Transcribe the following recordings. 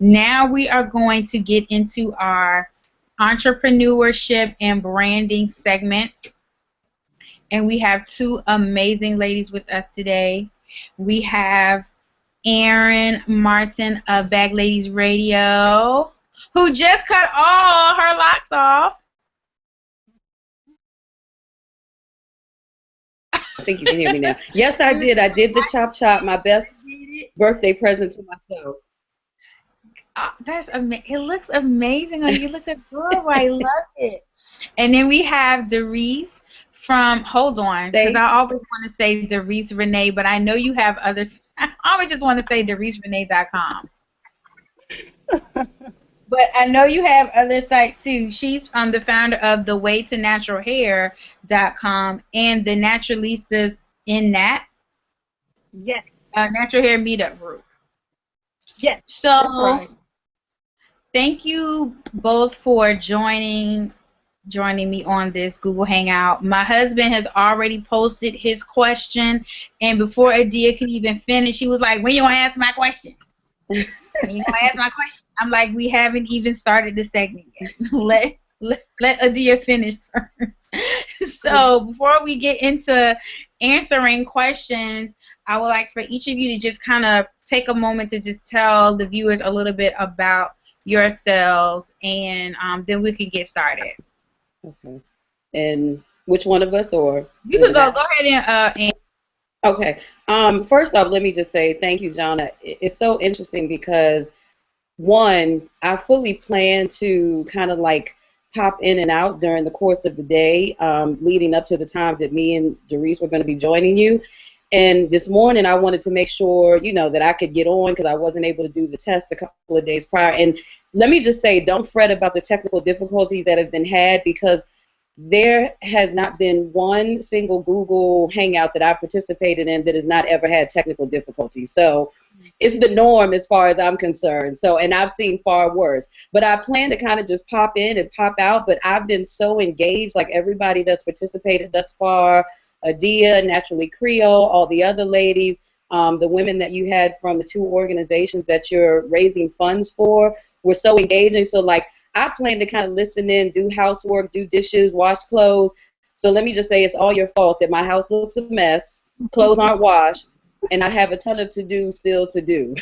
Now we are going to get into our entrepreneurship and branding segment. And we have two amazing ladies with us today. We have Erin Martin of Bag Ladies Radio, who just cut all her locks off. I think you can hear me now. Yes, I did. I did the chop chop, my best birthday present to myself. That's it looks amazing on you. Look adorable. I love it. And then we have Darice from, hold on, because I always want to say Darice Rene, but I know you have others. I always just want to say DariceRene.com. But I know you have other sites too. She's the founder of thewaytonaturalhair.com and the Naturalistas in Nat. Yes. Natural Hair Meetup Group. Yes. So, that's right. Thank you both for joining me on this Google Hangout. My husband has already posted his question, and before Adia could even finish, he was like, "When you want to ask my question?" When you want to ask my question? I'm like, "We haven't even started the segment yet. let Adia finish first." So before we get into answering questions, I would like for each of you to just kind of take a moment to just tell the viewers a little bit about yourselves, and then we can get started. Okay. And which one of us, or you could go ahead and okay. First off, let me just say thank you, Jonna. It's so interesting because, one, I fully plan to kind of like pop in and out during the course of the day, leading up to the time that me and Darice were going to be joining you. And this morning, I wanted to make sure, that I could get on because I wasn't able to do the test a couple of days prior. And let me just say, don't fret about the technical difficulties that have been had, because there has not been one single Google Hangout that I participated in that has not ever had technical difficulties. So it's the norm as far as I'm concerned. So, and I've seen far worse. But I plan to kind of just pop in and pop out. But I've been so engaged, like everybody that's participated thus far, Adia, Naturally Creole, all the other ladies, the women that you had from the two organizations that you're raising funds for were so engaging. So, like, I plan to kind of listen in, do housework, do dishes, wash clothes. So let me just say it's all your fault that my house looks a mess, clothes aren't washed, and I have a ton of to-do still to do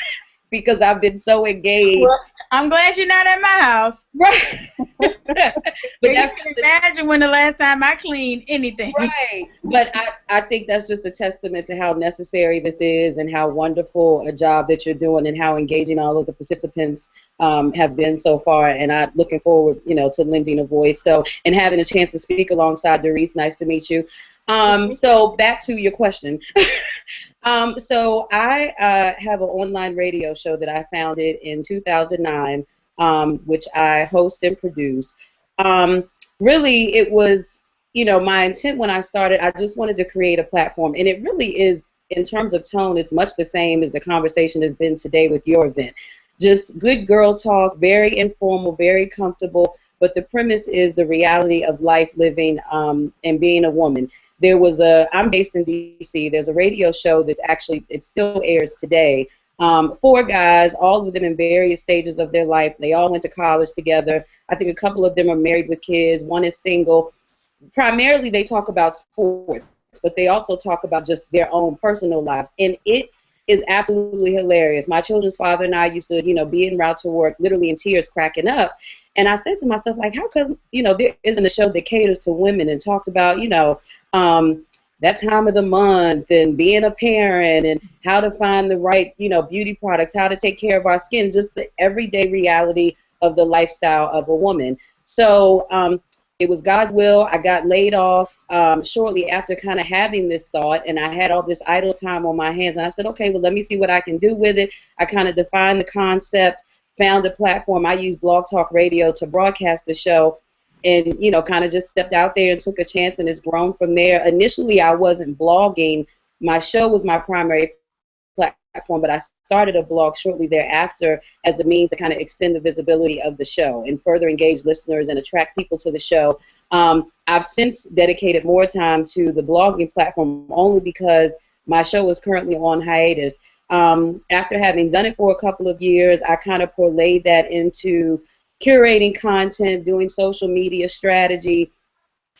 because I've been so engaged. Well, I'm glad you're not at my house. Right. But you can imagine when the last time I cleaned anything. Right. But I think that's just a testament to how necessary this is and how wonderful a job that you're doing and how engaging all of the participants have been so far. And I'm looking forward, to lending a voice. So, and having a chance to speak alongside Darice. Nice to meet you. So back to your question. So I have an online radio show that I founded in 2009, which I host and produce. Really, it was, my intent when I started, I just wanted to create a platform. And it really is, in terms of tone, it's much the same as the conversation has been today with your event. Just good girl talk, very informal, very comfortable. But the premise is the reality of life living and being a woman. I'm based in D.C. There's a radio show that's actually, it still airs today. 4 guys, all of them in various stages of their life. They all went to college together. I think a couple of them are married with kids. One is single. Primarily, they talk about sports, but they also talk about just their own personal lives. And it is absolutely hilarious. My children's father and I used to, be en route to work, literally in tears, cracking up. And I said to myself, like, how come, there isn't a show that caters to women and talks about, that time of the month and being a parent and how to find the right, beauty products, how to take care of our skin, just the everyday reality of the lifestyle of a woman. So it was God's will. I got laid off shortly after kind of having this thought, and I had all this idle time on my hands. And I said, okay, well, let me see what I can do with it. I kind of defined the concept, found a platform. I used Blog Talk Radio to broadcast the show. And, kind of just stepped out there and took a chance, and it's grown from there. Initially, I wasn't blogging. My show was my primary platform, but I started a blog shortly thereafter as a means to kind of extend the visibility of the show and further engage listeners and attract people to the show. I've since dedicated more time to the blogging platform only because my show is currently on hiatus. After having done it for a couple of years, I kind of parlayed that into curating content, doing social media strategy,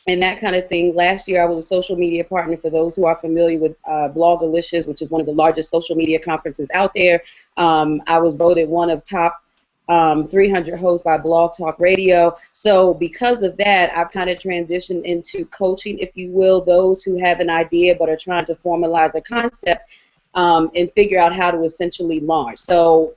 and that kind of thing. Last year, I was a social media partner for those who are familiar with Blogalicious, which is one of the largest social media conferences out there. I was voted one of top 300 hosts by Blog Talk Radio. So because of that, I've kind of transitioned into coaching, if you will, those who have an idea but are trying to formalize a concept and figure out how to essentially launch. So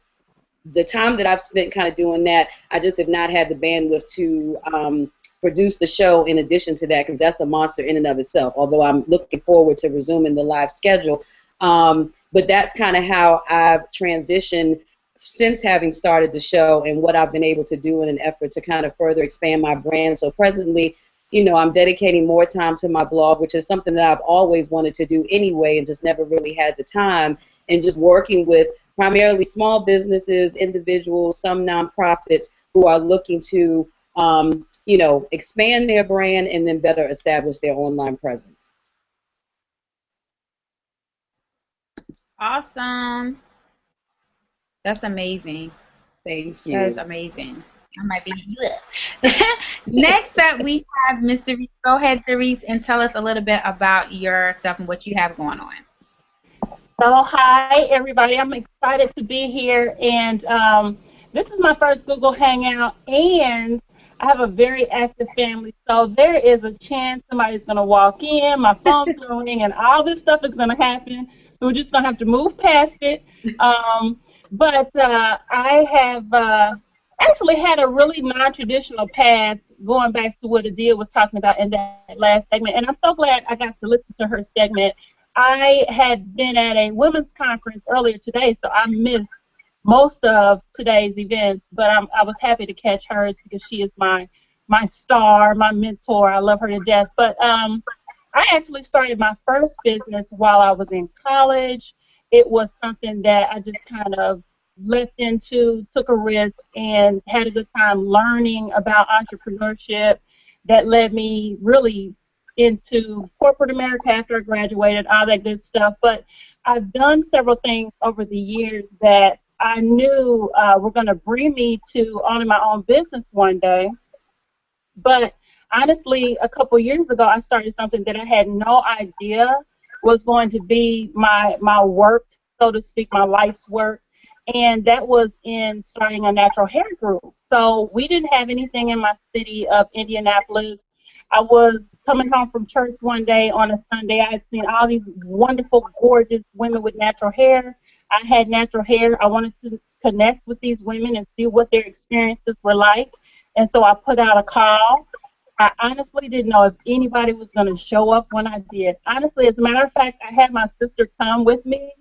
the time that I've spent kind of doing that, I just have not had the bandwidth to produce the show in addition to that, because that's a monster in and of itself, although I'm looking forward to resuming the live schedule. But that's kind of how I've transitioned since having started the show and what I've been able to do in an effort to kind of further expand my brand. So presently, you know, I'm dedicating more time to my blog, which is something that I've always wanted to do anyway and just never really had the time, and just working with primarily small businesses, individuals, some nonprofits who are looking to, you know, expand their brand and then better establish their online presence. Awesome. That's amazing. Thank you. That is amazing. I might be. Next up, we have Mr. Reese. Go ahead, Darice, and tell us a little bit about yourself and what you have going on. So, hi, everybody. I'm excited to be here, and this is my first Google Hangout, and I have a very active family, so there is a chance somebody's going to walk in, my phone's going to ring, and all this stuff is going to happen. So we're just going to have to move past it. But I have actually had a really non-traditional path, going back to what Adia was talking about in that last segment, and I'm so glad I got to listen to her segment. I had been at a women's conference earlier today, so I missed most of today's events, but I was happy to catch hers because she is my star, my mentor. I love her to death. But I actually started my first business while I was in college. It was something that I just kind of leapt into, took a risk, and had a good time learning about entrepreneurship. That led me really into corporate America after I graduated, all that good stuff. But I've done several things over the years that I knew were going to bring me to owning my own business one day. But honestly, a couple years ago, I started something that I had no idea was going to be my work, so to speak, my life's work. And that was in starting a natural hair group. So we didn't have anything in my city of Indianapolis. I was coming home from church one day on a Sunday. I had seen all these wonderful, gorgeous women with natural hair. I had natural hair. I wanted to connect with these women and see what their experiences were like. And so I put out a call. I honestly didn't know if anybody was going to show up when I did. Honestly, as a matter of fact, I had my sister come with me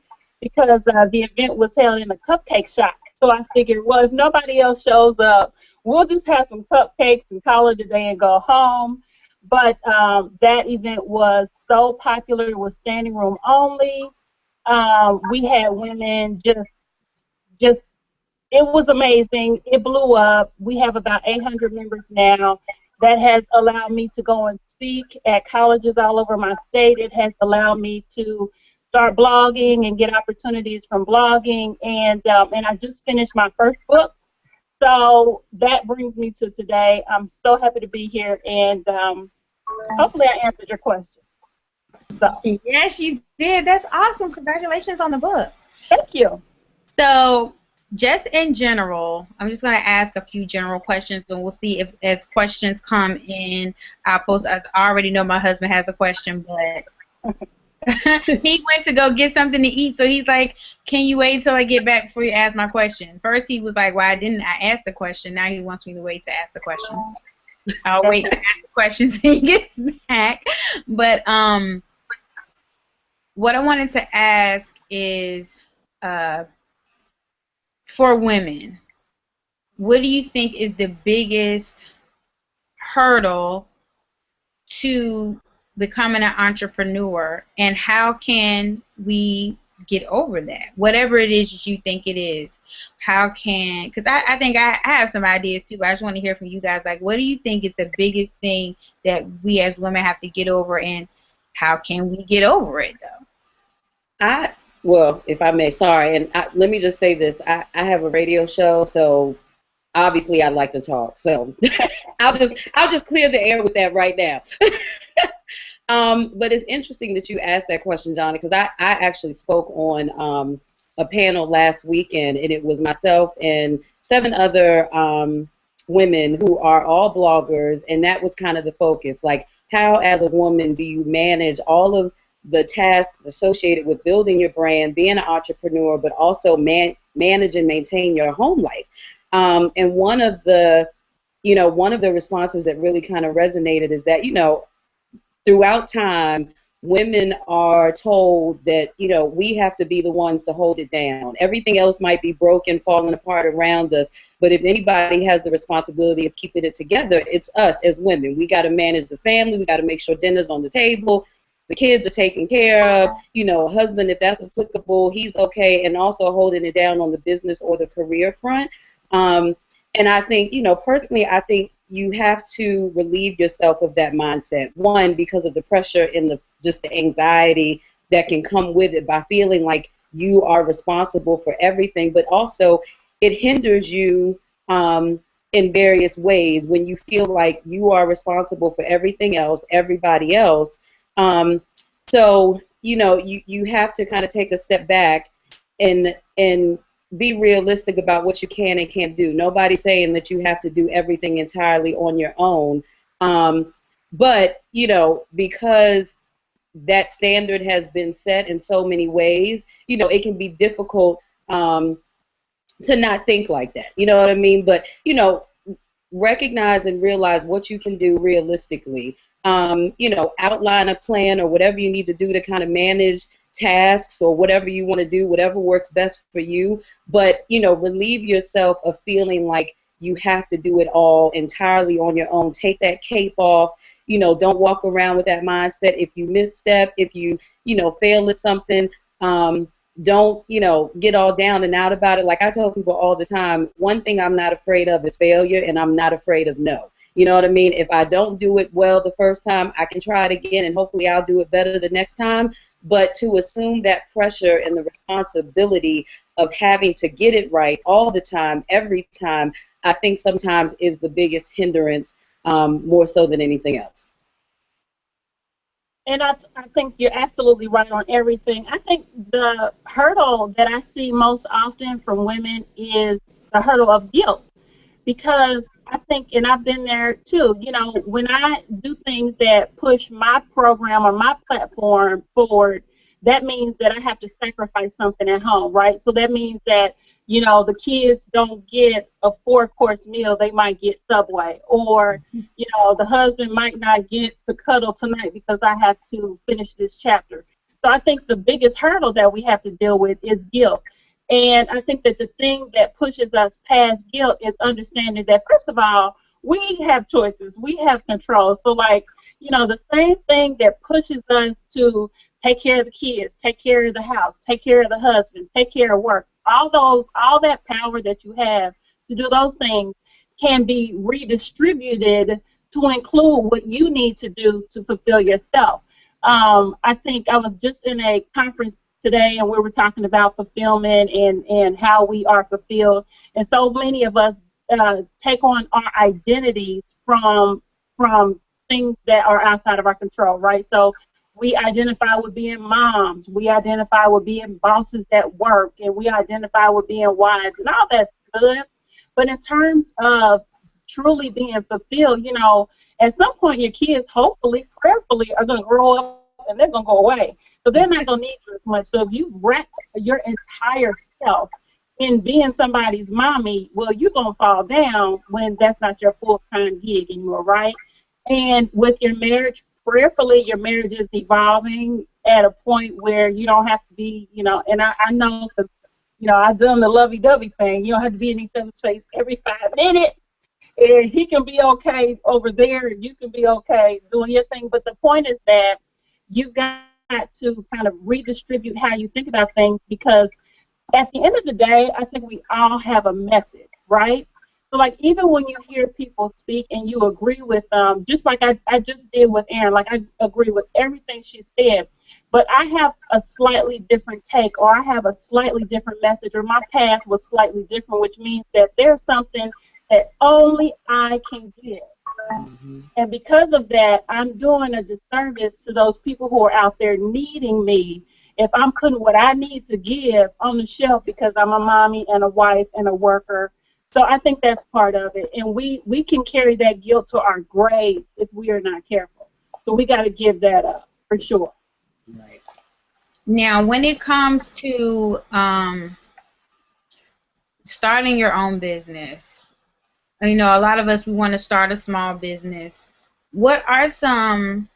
because the event was held in a cupcake shop. So I figured, well, if nobody else shows up, we'll just have some cupcakes and call it a day and go home. But that event was so popular. It was standing room only. We had women just, it was amazing. It blew up. We have about 800 members now. That has allowed me to go and speak at colleges all over my state. It has allowed me to start blogging and get opportunities from blogging. And I just finished my first book. So that brings me to today. I'm so happy to be here, and hopefully I answered your question. So. Yes, you did. That's awesome. Congratulations on the book. Thank you. So, just in general, I'm just going to ask a few general questions, and we'll see if as questions come in, I'll post. I already know my husband has a question, but he went to go get something to eat, so he's like, can you wait until I get back before you ask my question? First he was like, why didn't I ask the question? Now he wants me to wait to ask the question. I'll wait to ask the question until he gets back. But what I wanted to ask is, for women, what do you think is the biggest hurdle to becoming an entrepreneur, and how can we get over that? Whatever it is that you think it is, how can, because I think I have some ideas too, but I just want to hear from you guys. Like, what do you think is the biggest thing that we as women have to get over, and how can we get over it, though? Well, if I may, sorry, and let me just say this: I have a radio show, so obviously I like to talk. So I'll just clear the air with that right now. But it's interesting that you asked that question, Johnny, because I actually spoke on a panel last weekend, and it was myself and 7 other women who are all bloggers, and that was kind of the focus. Like, how, as a woman, do you manage all of the tasks associated with building your brand, being an entrepreneur, but also manage and maintain your home life? And one of the responses that really kind of resonated is that, throughout time, women are told that, we have to be the ones to hold it down. Everything else might be broken, falling apart around us, but if anybody has the responsibility of keeping it together, it's us as women. We got to manage the family. We got to make sure dinner's on the table. The kids are taken care of. Husband, if that's applicable, he's okay, and also holding it down on the business or the career front. And I think, personally, I think you have to relieve yourself of that mindset. One, because of the pressure and just the anxiety that can come with it by feeling like you are responsible for everything, but also it hinders you in various ways when you feel like you are responsible for everything else, everybody else. So, you have to kind of take a step back and be realistic about what you can and can't do. Nobody's saying that you have to do everything entirely on your own. But, because that standard has been set in so many ways, it can be difficult to not think like that. You know what I mean? But, recognize and realize what you can do realistically. Outline a plan or whatever you need to do to kind of manage tasks or whatever you want to do, whatever works best for you. But, relieve yourself of feeling like you have to do it all entirely on your own. Take that cape off. Don't walk around with that mindset. If you misstep, if you, fail at something, don't, get all down and out about it. Like I tell people all the time, one thing I'm not afraid of is failure, and I'm not afraid of no. You know what I mean? If I don't do it well the first time, I can try it again, and hopefully I'll do it better the next time. But to assume that pressure and the responsibility of having to get it right all the time, every time, I think sometimes is the biggest hindrance, more so than anything else. And I think you're absolutely right on everything. I think the hurdle that I see most often from women is the hurdle of guilt. Because I think, and I've been there too, when I do things that push my program or my platform forward, that means that I have to sacrifice something at home, right? So that means that, the kids don't get a 4-course meal, they might get Subway. Or, the husband might not get to cuddle tonight because I have to finish this chapter. So I think the biggest hurdle that we have to deal with is guilt. And I think that the thing that pushes us past guilt is understanding that, first of all, we have choices. We have control. So, the same thing that pushes us to take care of the kids, take care of the house, take care of the husband, take care of work, all that power that you have to do those things can be redistributed to include what you need to do to fulfill yourself. I think I was just in a conference today, and we were talking about fulfillment and how we are fulfilled. And so many of us take on our identities from things that are outside of our control, right? So we identify with being moms, we identify with being bosses at work, and we identify with being wives, and all that's good. But in terms of truly being fulfilled, at some point your kids, hopefully, prayerfully, are going to grow up and they're going to go away. So they're not going to need you as much. So if you've wrecked your entire self in being somebody's mommy, well, you're going to fall down when that's not your full-time gig anymore, right? And with your marriage, prayerfully, your marriage is evolving at a point where you don't have to be, and I know because, I've done the lovey-dovey thing. You don't have to be in each other's face every 5 minutes. And he can be okay over there, and you can be okay doing your thing. But the point is that you've got to kind of redistribute how you think about things, because at the end of the day, I think we all have a message, right? So, even when you hear people speak and you agree with them, just like I just did with Erin, I agree with everything she said, but I have a slightly different take, or I have a slightly different message, or my path was slightly different, which means that there's something that only I can give. Mhm. And because of that, I'm doing a disservice to those people who are out there needing me if I'm putting what I need to give on the shelf because I'm a mommy and a wife and a worker. So I think that's part of it. And we can carry that guilt to our grave if we are not careful. So we got to give that up for sure. Right. Now, when it comes to starting your own business, you know, a lot of us, we want to start a small business. What are some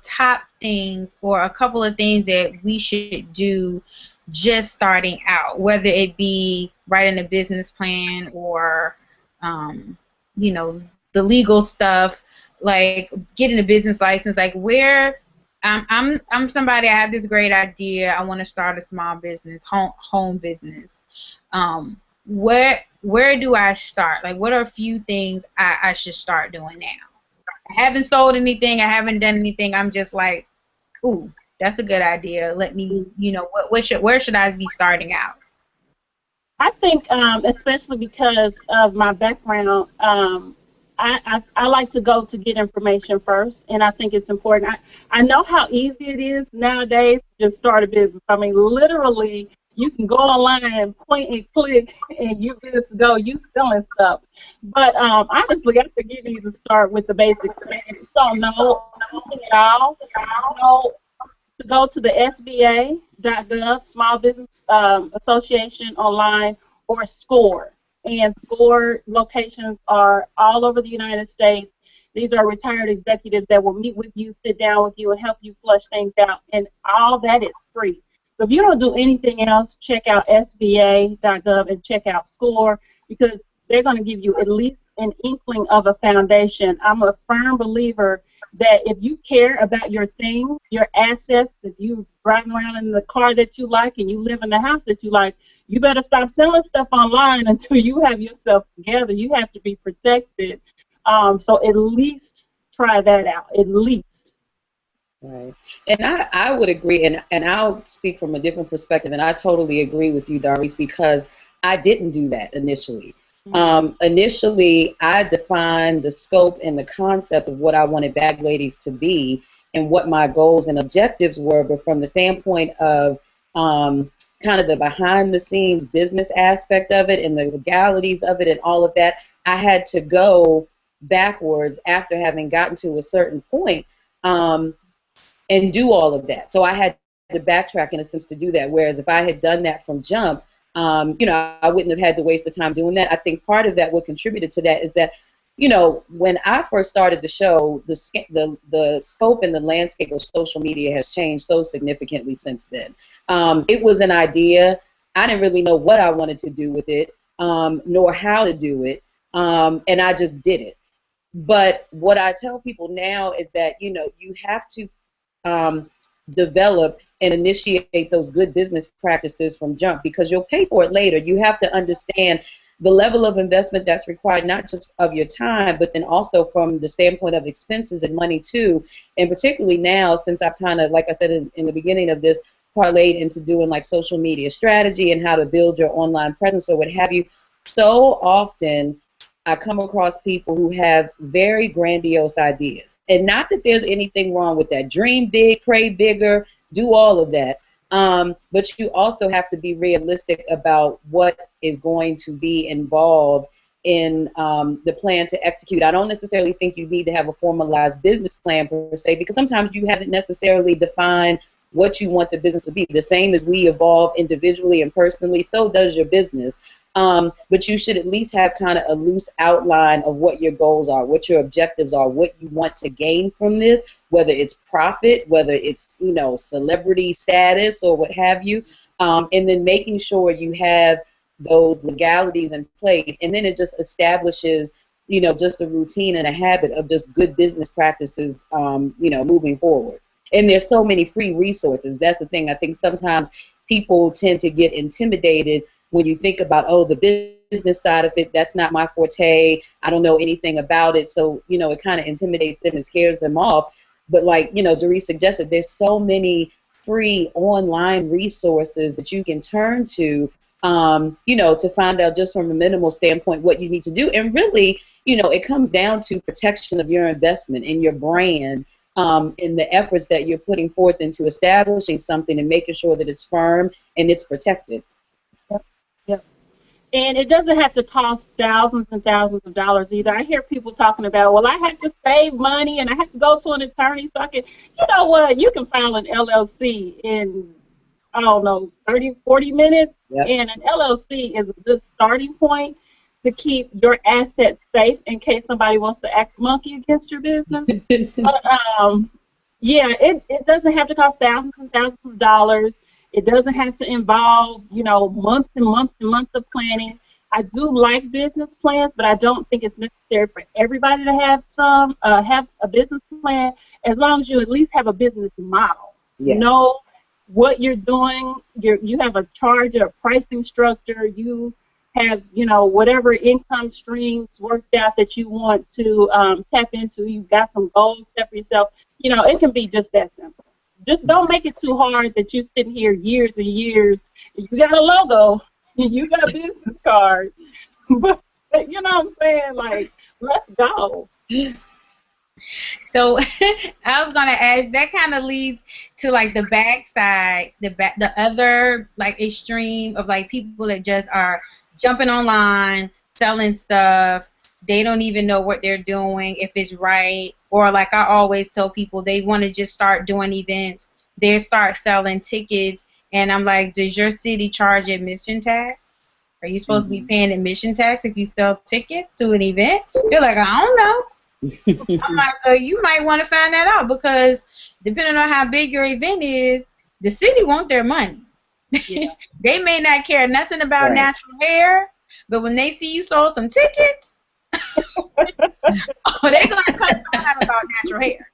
top things or a couple of things that we should do just starting out, whether it be writing a business plan or, you know, the legal stuff, like getting a business license, like where I'm somebody, I have this great idea. I want to start a small business, home business. Where do I start? Like, what are a few things I should start doing now? I haven't sold anything. I haven't done anything. I'm just like, ooh, that's a good idea. Let me, you know, where should I be starting out? I think, especially because of my background, I like to go to get information first, and I think it's important. I know how easy it is nowadays to just start a business. I mean, literally, you can go online, point and click, and you're good to go. You selling stuff. But honestly, I think you need to start with the basics. If you don't know anything at all, know to go to the SBA.gov, Small Business Association online, or SCORE. And SCORE locations are all over the United States. These are retired executives that will meet with you, sit down with you, and help you flush things out. And all that is free. So if you don't do anything else, check out SBA.gov and check out SCORE, because they're going to give you at least an inkling of a foundation. I'm a firm believer that if you care about your things, your assets, if you're driving around in the car that you like and you live in the house that you like, you better stop selling stuff online until you have yourself together. You have to be protected. So at least try that out, at least. Right. And I would agree, and I'll speak from a different perspective, and I totally agree with you, Darice, because I didn't do that initially. Initially, I defined the scope and the concept of what I wanted Bag Ladies to be and what my goals and objectives were, but from the standpoint of kind of the behind-the-scenes business aspect of it and the legalities of it and all of that, I had to go backwards after having gotten to a certain point and do all of that. So I had to backtrack in a sense to do that, whereas if I had done that from jump, you know, I wouldn't have had to waste the time doing that. I think part of that, what contributed to that, is that, you know, when I first started the show, the scope and the landscape of social media has changed so significantly since then. It was an idea. I didn't really know what I wanted to do with it, nor how to do it, and I just did it. But what I tell people now is that, you know, you have to develop and initiate those good business practices from jump, because you'll pay for it later. You have to understand the level of investment that's required, not just of your time, but then also from the standpoint of expenses and money too. And particularly now, since I've kind of, like I said in the beginning of this, parlayed into doing like social media strategy and how to build your online presence or what have you, so often I come across people who have very grandiose ideas. And not that there's anything wrong with that. Dream big, pray bigger, do all of that. But you also have to be realistic about what is going to be involved in the plan to execute. I don't necessarily think you need to have a formalized business plan per se, because sometimes you haven't necessarily defined what you want the business to be. The same as we evolve individually and personally, so does your business. But you should at least have kind of a loose outline of what your goals are, what your objectives are, what you want to gain from this, whether it's profit, whether it's, you know, celebrity status or what have you, and then making sure you have those legalities in place. And then it just establishes, you know, just a routine and a habit of just good business practices, you know, moving forward. And there's so many free resources. That's the thing. I think sometimes people tend to get intimidated when you think about, oh, the business side of it, that's not my forte. I don't know anything about it. So, you know, it kind of intimidates them and scares them off. But like, you know, Darice suggested, there's so many free online resources that you can turn to, to find out just from a minimal standpoint what you need to do. And really, it comes down to protection of your investment in your brand, in the efforts that you're putting forth into establishing something and making sure that it's firm and it's protected. Yep. Yep. And it doesn't have to cost thousands and thousands of dollars either. I hear people talking about, well, I have to save money and I have to go to an attorney so I can, you know what, you can file an LLC in, I don't know, 30, 40 minutes. Yep. And an LLC is a good starting point to keep your assets safe in case somebody wants to act monkey against your business. But, yeah, it doesn't have to cost thousands and thousands of dollars. It doesn't have to involve, months and months and months of planning. I do like business plans, but I don't think it's necessary for everybody to have have a business plan, as long as you at least have a business model. Yeah. Know what you're doing. You have a charge or a pricing structure. You have, whatever income streams worked out that you want to tap into. You've got some goals set for yourself. It can be just that simple. Just don't make it too hard that you're sitting here years and years. You got a logo. You got business cards. But, you know what I'm saying? Like, let's go. So I was gonna ask. That kind of leads to like the backside, the other like extreme of like people that just are jumping online, selling stuff. They don't even know what they're doing, if it's right, or like I always tell people, they want to just start doing events. They start selling tickets, and I'm like, does your city charge admission tax? Are you supposed to be paying admission tax if you sell tickets to an event? They're like, I don't know. I'm like, you might want to find that out, because depending on how big your event is, the city want their money. Yeah. They may not care nothing about Right. natural hair, but when they see you sold some tickets, they're going to cut out about natural hair.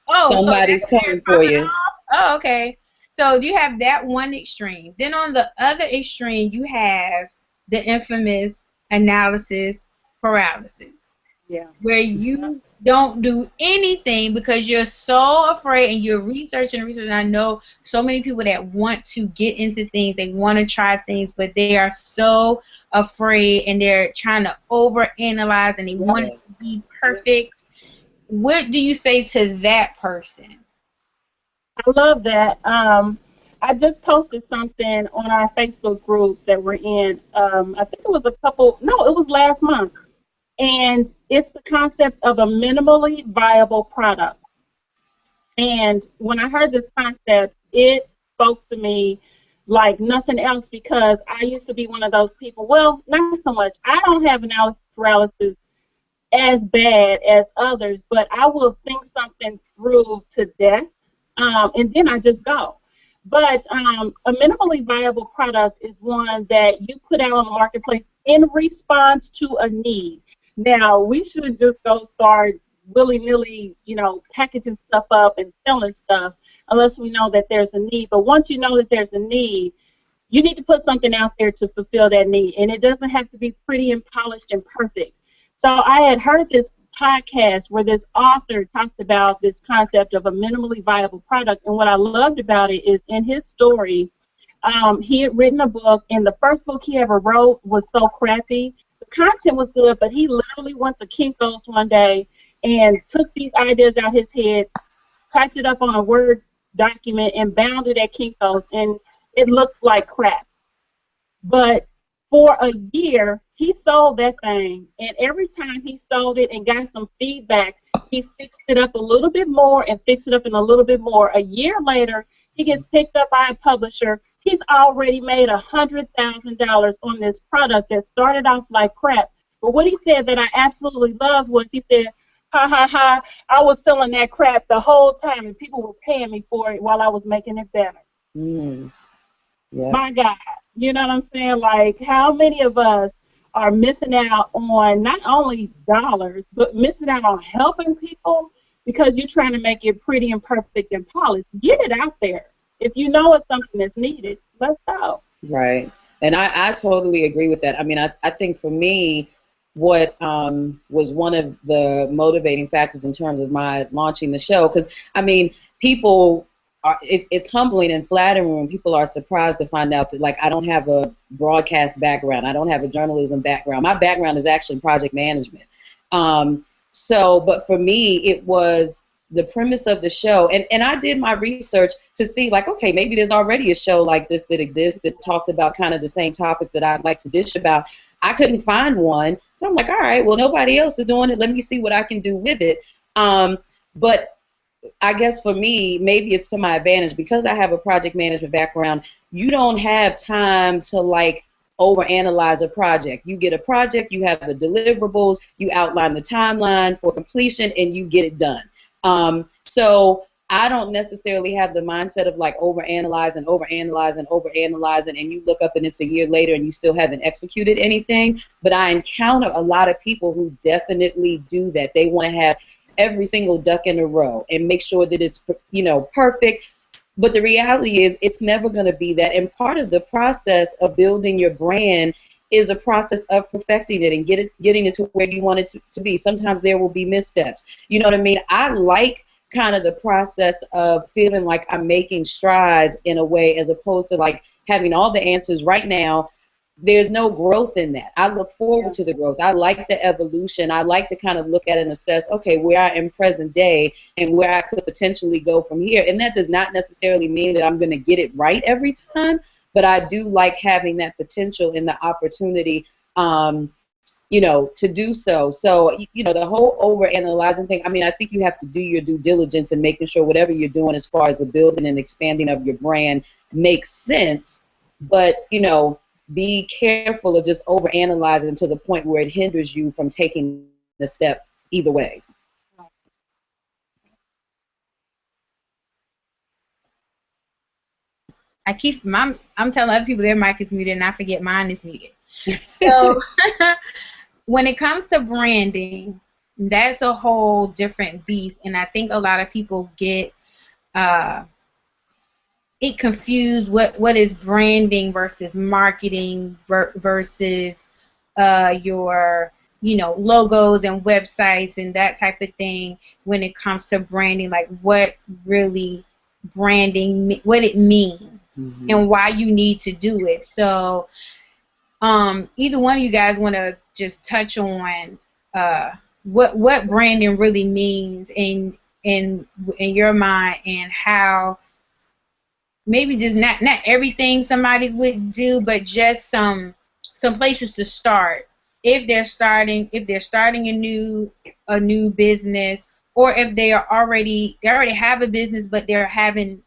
Oh, Somebody's so coming for you. Oh, okay. So you have that one extreme. Then on the other extreme, you have the infamous analysis paralysis. Yeah. Where you don't do anything because you're so afraid, and you're researching and researching. I know so many people that want to get into things, they want to try things, but they are so afraid, and they're trying to overanalyze, and they want it to be perfect. What do you say to that person? I love that. I just posted something on our Facebook group that we're in. I think it was it was last month. And it's the concept of a minimally viable product. And when I heard this concept, it spoke to me like nothing else, because I used to be one of those people. Well, not so much. I don't have analysis paralysis as bad as others, but I will think something through to death, and then I just go. But a minimally viable product is one that you put out on the marketplace in response to a need. Now, we shouldn't just go start willy-nilly, packaging stuff up and selling stuff unless we know that there's a need. But once you know that there's a need, you need to put something out there to fulfill that need. And it doesn't have to be pretty and polished and perfect. So I had heard this podcast where this author talked about this concept of a minimally viable product. And what I loved about it is, in his story, he had written a book, and the first book he ever wrote was so crappy. The content was good, but he literally went to Kinko's one day and took these ideas out his head, typed it up on a Word document, and bound it at Kinko's, and it looks like crap. But for a year, he sold that thing, and every time he sold it and got some feedback, he fixed it up a little bit more and fixed it up in a little bit more. A year later, he gets picked up by a publisher. He's already made $100,000 on this product that started off like crap. But what he said that I absolutely loved was, he said, ha, ha, ha, I was selling that crap the whole time, and people were paying me for it while I was making it better. Yeah. My God. You know what I'm saying? Like, how many of us are missing out on not only dollars, but missing out on helping people because you're trying to make it pretty and perfect and polished? Get it out there. If you know it's something that's needed, let's go. Right. And I totally agree with that. I mean, I think for me, what was one of the motivating factors in terms of my launching the show, because, I mean, people it's humbling and flattering when people are surprised to find out that, like, I don't have a broadcast background. I don't have a journalism background. My background is actually project management. But for me, it was the premise of the show. And I did my research to see, like, okay, maybe there's already a show like this that exists that talks about kind of the same topics that I'd like to dish about. I couldn't find one. So I'm like, all right, well, nobody else is doing it. Let me see what I can do with it. But I guess for me, maybe it's to my advantage because I have a project management background. You don't have time to, like, overanalyze a project. You get a project, you have the deliverables, you outline the timeline for completion, and you get it done. So I don't necessarily have the mindset of, like, overanalyze and you look up and it's a year later and you still haven't executed anything. But I encounter a lot of people who definitely do that. They want to have every single duck in a row and make sure that it's, perfect. But the reality is it's never going to be that. And part of the process of building your brand is a process of perfecting it and getting it to where you want it to be. Sometimes there will be missteps. You know what I mean? I like kind of the process of feeling like I'm making strides in a way, as opposed to, like, having all the answers right now. There's no growth in that. I look forward to the growth. I like the evolution. I like to kind of look at and assess, okay, where I am present day and where I could potentially go from here. And that does not necessarily mean that I'm going to get it right every time, but I do like having that potential and the opportunity, to do so. So, the whole overanalyzing thing, I mean, I think you have to do your due diligence and making sure whatever you're doing as far as the building and expanding of your brand makes sense. But, be careful of just overanalyzing to the point where it hinders you from taking the step either way. I'm telling other people their mic is muted and I forget mine is muted. So when it comes to branding, that's a whole different beast. And I think a lot of people get it confused what is branding versus marketing versus your logos and websites and that type of thing when it comes to branding, like what really branding, what it means and why you need to do it. So either one of you guys want to just touch on what branding really means in your mind, and how maybe just not everything somebody would do, but just some places to start if they're starting a new business, or if they already have a business but they're having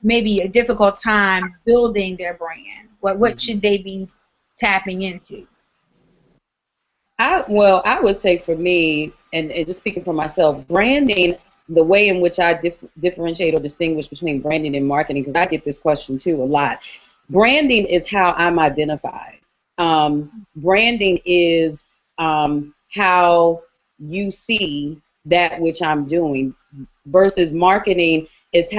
maybe a difficult time building their brand. What should they be tapping into? I would say for me, and just speaking for myself, branding, the way in which I differentiate or distinguish between branding and marketing, because I get this question too a lot. Branding is how I'm identified. Branding is how you see that which I'm doing, versus marketing is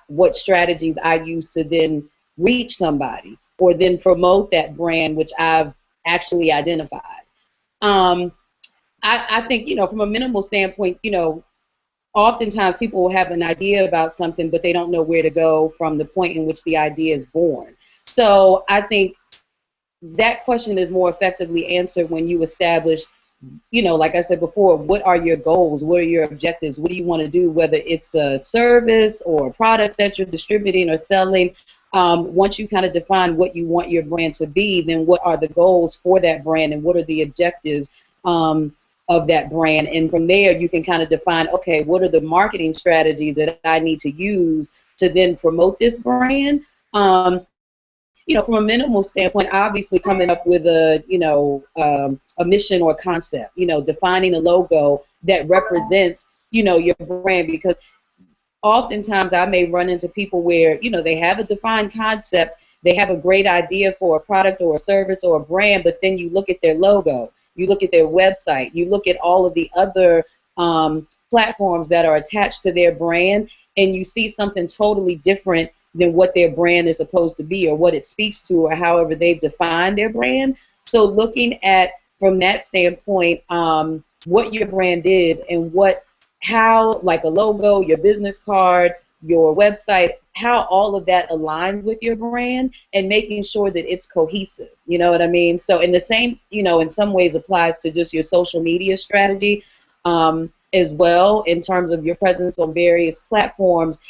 what strategies I use to then reach somebody or then promote that brand which I've actually identified. I think, from a minimal standpoint, oftentimes people will have an idea about something, but they don't know where to go from the point in which the idea is born. So I think that question is more effectively answered when you establish, like I said before, what are your goals? What are your objectives? What do you want to do, whether it's a service or products that you're distributing or selling? Once you kind of define what you want your brand to be, then what are the goals for that brand and what are the objectives of that brand? And from there, you can kind of define, okay, what are the marketing strategies that I need to use to then promote this brand? From a minimal standpoint, obviously coming up with a mission or concept, defining a logo that represents, your brand, because oftentimes I may run into people where, they have a defined concept, they have a great idea for a product or a service or a brand, but then you look at their logo, you look at their website, you look at all of the other platforms that are attached to their brand, and you see something totally different than what their brand is supposed to be or what it speaks to or however they've defined their brand. So looking at, from that standpoint, what your brand is and how, like a logo, your business card, your website, how all of that aligns with your brand, and making sure that it's cohesive. You know what I mean? So, in the same, in some ways applies to just your social media strategy as well, in terms of your presence on various platforms.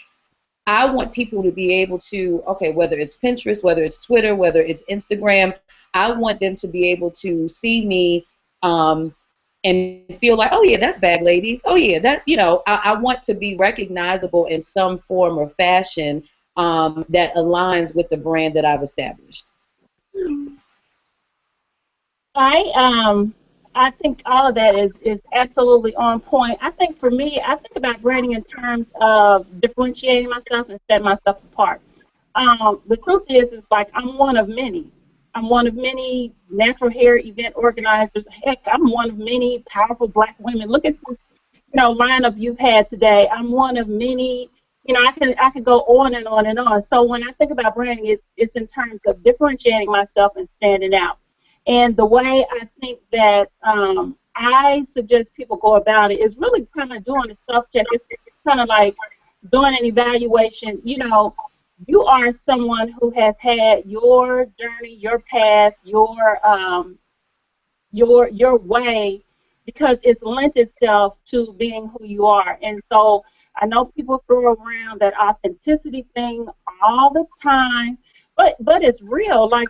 I want people to be able to, okay, whether it's Pinterest, whether it's Twitter, whether it's Instagram, I want them to be able to see me and feel like, oh yeah, that's Bag Ladies. Oh yeah, that, I want to be recognizable in some form or fashion that aligns with the brand that I've established. I think all of that is absolutely on point. I think for me, I think about branding in terms of differentiating myself and setting myself apart. The truth is like I'm one of many. I'm one of many natural hair event organizers. Heck, I'm one of many powerful black women. Look at this, lineup you've had today. I'm one of many. I could go on and on and on. So when I think about branding, it's in terms of differentiating myself and standing out. And the way I think that I suggest people go about it is really kind of doing a self-check. It's kind of like doing an evaluation. You are someone who has had your journey, your path, your way, because it's lent itself to being who you are. And so I know people throw around that authenticity thing all the time, but it's real. Like,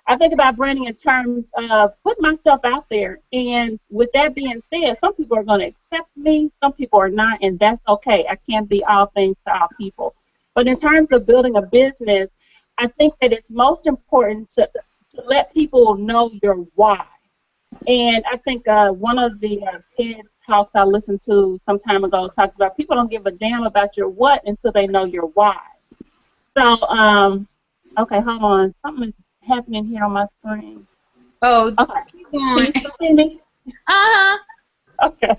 I think about branding in terms of putting myself out there. And with that being said, some people are going to accept me, some people are not, and that's okay. I can't be all things to all people. But in terms of building a business, I think that it's most important to let people know your why. And I think one of the TED Talks I listened to some time ago talks about people don't give a damn about your what until they know your why. So, okay, hold on. Something is happening here on my screen. Oh, okay. Can you still see me? Uh-huh. Okay.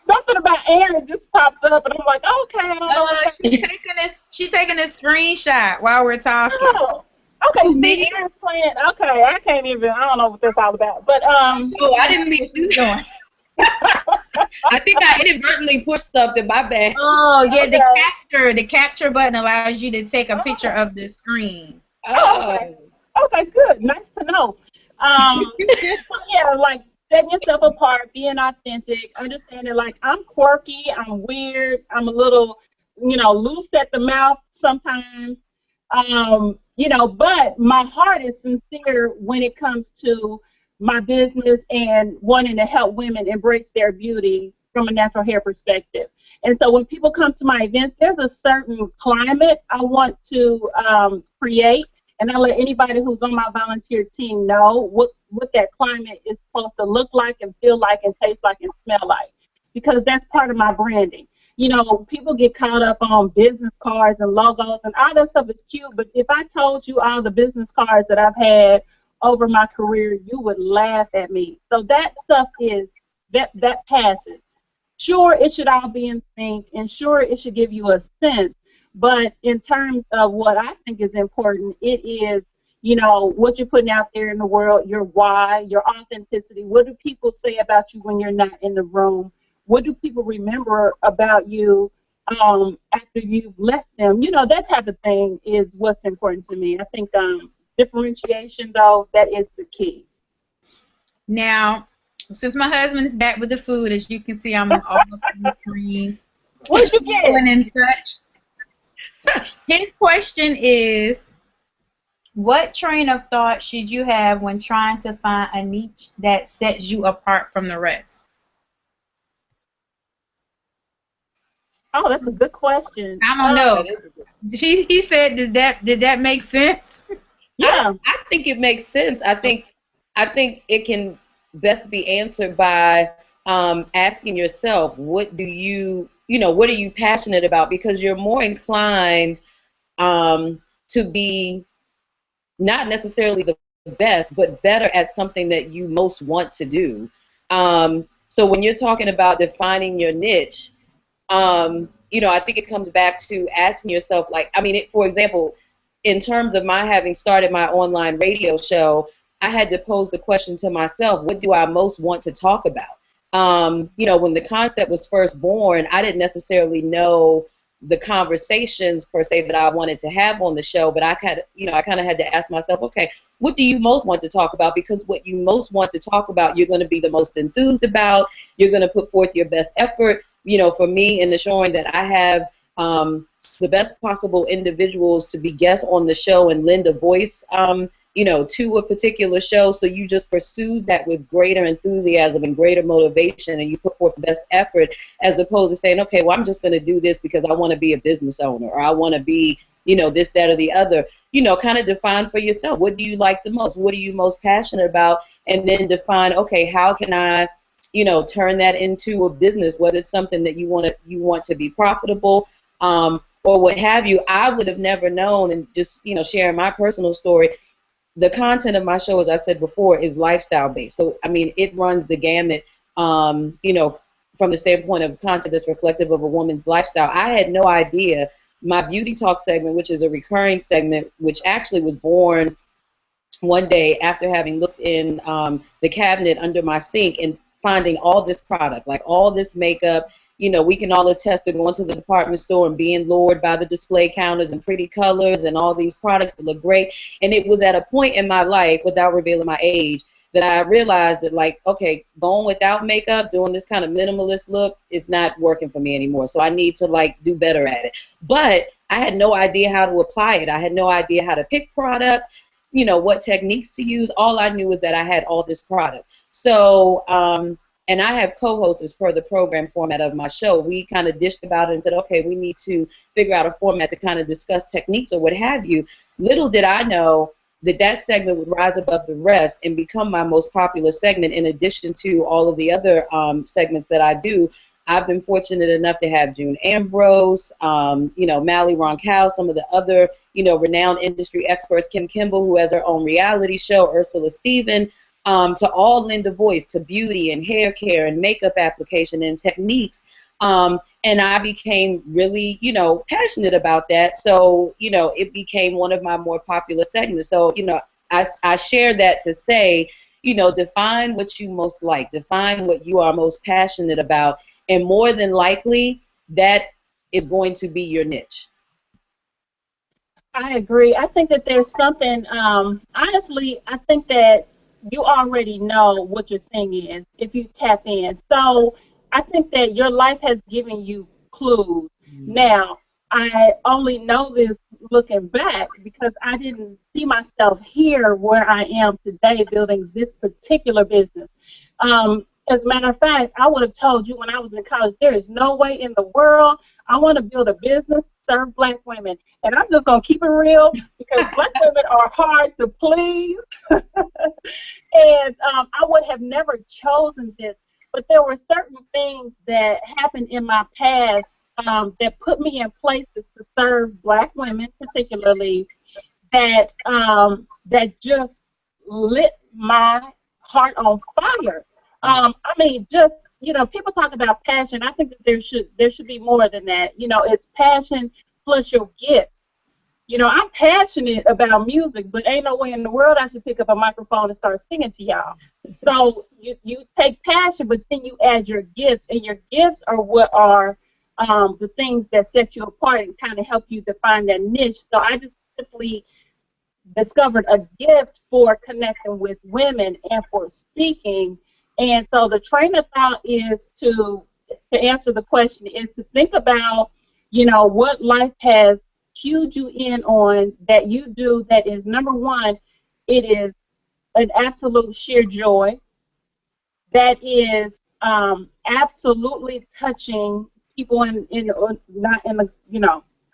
Something about Erin just popped up, and I'm like, okay, I don't know what she's taking a screenshot while we're talking. Oh, okay, see, Erin's playing. Okay, I don't know what that's all about. But I didn't mean to do it. I think I inadvertently pushed something. My bad. Oh yeah, okay. The capture button allows you to take a picture of the screen. Oh, okay. Okay, good. Nice to know. Yeah, like setting yourself apart, being authentic, understanding like I'm quirky, I'm weird, I'm a little, loose at the mouth sometimes. But my heart is sincere when it comes to my business and wanting to help women embrace their beauty from a natural hair perspective. And so when people come to my events, there's a certain climate I want to create, and I let anybody who's on my volunteer team know what that climate is supposed to look like and feel like and taste like and smell like, because that's part of my branding. People get caught up on business cards and logos, and all that stuff is cute, but if I told you all the business cards that I've had over my career, you would laugh at me. So that stuff that passes. Sure, it should all be in sync, and sure, it should give you a sense, but in terms of what I think is important, it is, what you're putting out there in the world, your why, your authenticity. What do people say about you when you're not in the room? What do people remember about you after you've left them? That type of thing is what's important to me. I think differentiation, though, that is the key. Now, since my husband is back with the food, as you can see, I'm all up on the screen. What you get? And such. His question is, what train of thought should you have when trying to find a niche that sets you apart from the rest? Oh, that's a good question. I don't know. He said, did that make sense? Yeah, I think it makes sense. I think it can best be answered by asking yourself, what are you passionate about? Because you're more inclined to be not necessarily the best, but better at something that you most want to do. So when you're talking about defining your niche, I think it comes back to asking yourself, for example, in terms of my having started my online radio show, I had to pose the question to myself, what do I most want to talk about? When the concept was first born, I didn't necessarily know the conversations per se that I wanted to have on the show, but I kind of had to ask myself, okay, what do you most want to talk about? Because what you most want to talk about, you're going to be the most enthused about. You're going to put forth your best effort. For me, in ensuring that I have the best possible individuals to be guests on the show and lend a voice, to a particular show. So you just pursue that with greater enthusiasm and greater motivation, and you put forth the best effort, as opposed to saying, okay, well, I'm just going to do this because I want to be a business owner, or I want to be, this, that, or the other. Kind of define for yourself, what do you like the most? What are you most passionate about? And then define, okay, how can I, turn that into a business, whether it's something that you want to be profitable, or what have you. I would have never known, and just, sharing my personal story, the content of my show, as I said before, is lifestyle based. So, I mean, it runs the gamut, from the standpoint of content that's reflective of a woman's lifestyle. I had no idea my Beauty Talk segment, which is a recurring segment, which actually was born one day after having looked in the cabinet under my sink and finding all this product, like all this makeup. We can all attest to going to the department store and being lured by the display counters and pretty colors and all these products that look great. And it was at a point in my life, without revealing my age, that I realized that, like, okay, going without makeup, doing this kind of minimalist look is not working for me anymore. So I need to, like, do better at it. But I had no idea how to apply it. I had no idea how to pick products, what techniques to use. All I knew was that I had all this product. So, and I have co-hosts as per the program format of my show. We kind of dished about it and said, okay, we need to figure out a format to kind of discuss techniques or what have you. Little did I know that segment would rise above the rest and become my most popular segment, in addition to all of the other segments that I do. I've been fortunate enough to have June Ambrose, Mally Roncal, some of the other, renowned industry experts, Kim Kimball, who has her own reality show, Ursula Stephen, to all lend a voice to beauty and hair care and makeup application and techniques. And I became really, passionate about that. So, it became one of my more popular segments. So, I share that to say, define what you most like, define what you are most passionate about, and more than likely, that is going to be your niche. I agree. I think that there's something, honestly, I think that you already know what your thing is if you tap in. So I think that your life has given you clues. Now, I only know this looking back because I didn't see myself here where I am today building this particular business. As a matter of fact, I would have told you when I was in college, there is no way in the world I want to build a business, serve black women. And I'm just going to keep it real because black women are hard to please. And I would have never chosen this. But there were certain things that happened in my past that put me in places to serve black women particularly that just lit my heart on fire. I mean, just, people talk about passion. I think that there should be more than that. It's passion plus your gift. I'm passionate about music, but ain't no way in the world I should pick up a microphone and start singing to y'all. So you take passion, but then you add your gifts, and your gifts are what are the things that set you apart and kind of help you define that niche. So I just simply discovered a gift for connecting with women and for speaking. And so the train of thought is to answer the question is to think about, what life has cued you in on that you do that is, number one, it is an absolute sheer joy. That is absolutely touching people not in the,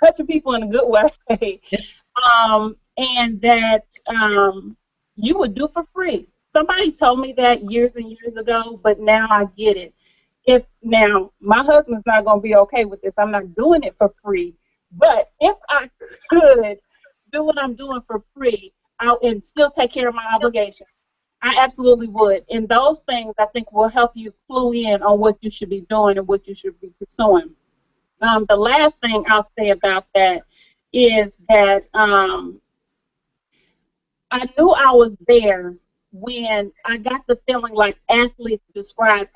touching people in a good way. And that you would do for free. Somebody told me that years and years ago, but now I get it. Now, my husband's not going to be okay with this. I'm not doing it for free. But if I could do what I'm doing for free and still take care of my obligation, I absolutely would. And those things, I think, will help you clue in on what you should be doing and what you should be pursuing. The last thing I'll say about that is that I knew I was there when I got the feeling like athletes describe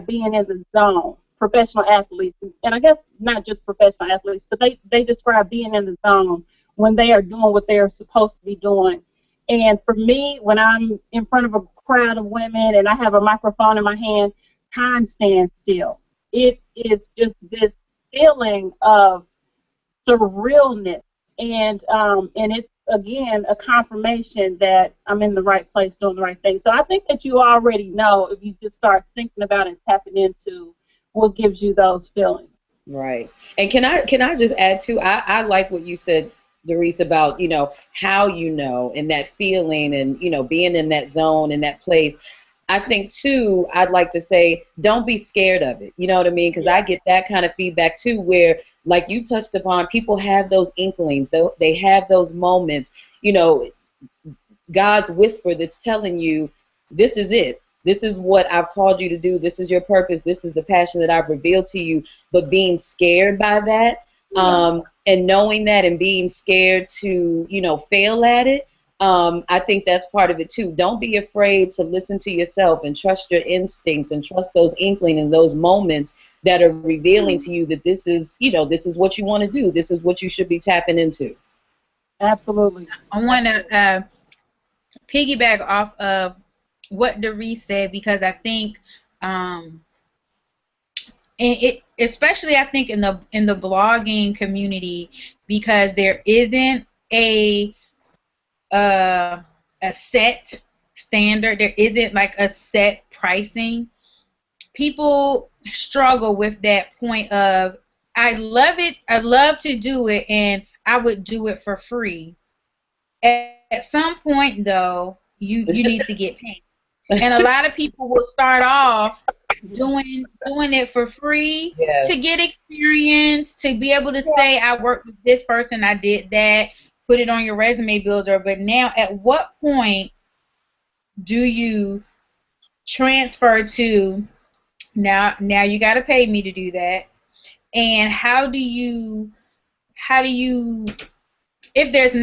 being in the zone. professional athletes, and I guess not just professional athletes, but they describe being in the zone when they are doing what they are supposed to be doing. And for me, when I'm in front of a crowd of women and I have a microphone in my hand, time stands still. It is just this feeling of surrealness, and it's again a confirmation that I'm in the right place doing the right thing. So I think that you already know if you just start thinking about and tapping into what gives you those feelings. Right. And can I just add too, I like what you said, Darice, about, how and that feeling and, being in that zone, in that place. I think too, I'd like to say, don't be scared of it. You know what I mean? Because I get that kind of feedback too, where, like you touched upon, people have those inklings, they have those moments, God's whisper that's telling you, this is it. This is what I've called you to do. This is your purpose. This is the passion that I've revealed to you. But being scared by that, and knowing that and being scared to, fail at it, I think that's part of it too. Don't be afraid to listen to yourself and trust your instincts and trust those inklings and those moments that are revealing to you that this is what you want to do. This is what you should be tapping into. Absolutely. I want to piggyback off of what Darice said, because I think, especially I think in the blogging community, because there isn't a set standard, there isn't like a set pricing. People struggle with that point of, I love it, I love to do it, and I would do it for free. At some point, though, you need to get paid. And a lot of people will start off doing it for free to get experience, to be able to say, I worked with this person, I did that, put it on your resume builder. But now, at what point do you transfer to, now you got to pay me to do that? And how do you if there's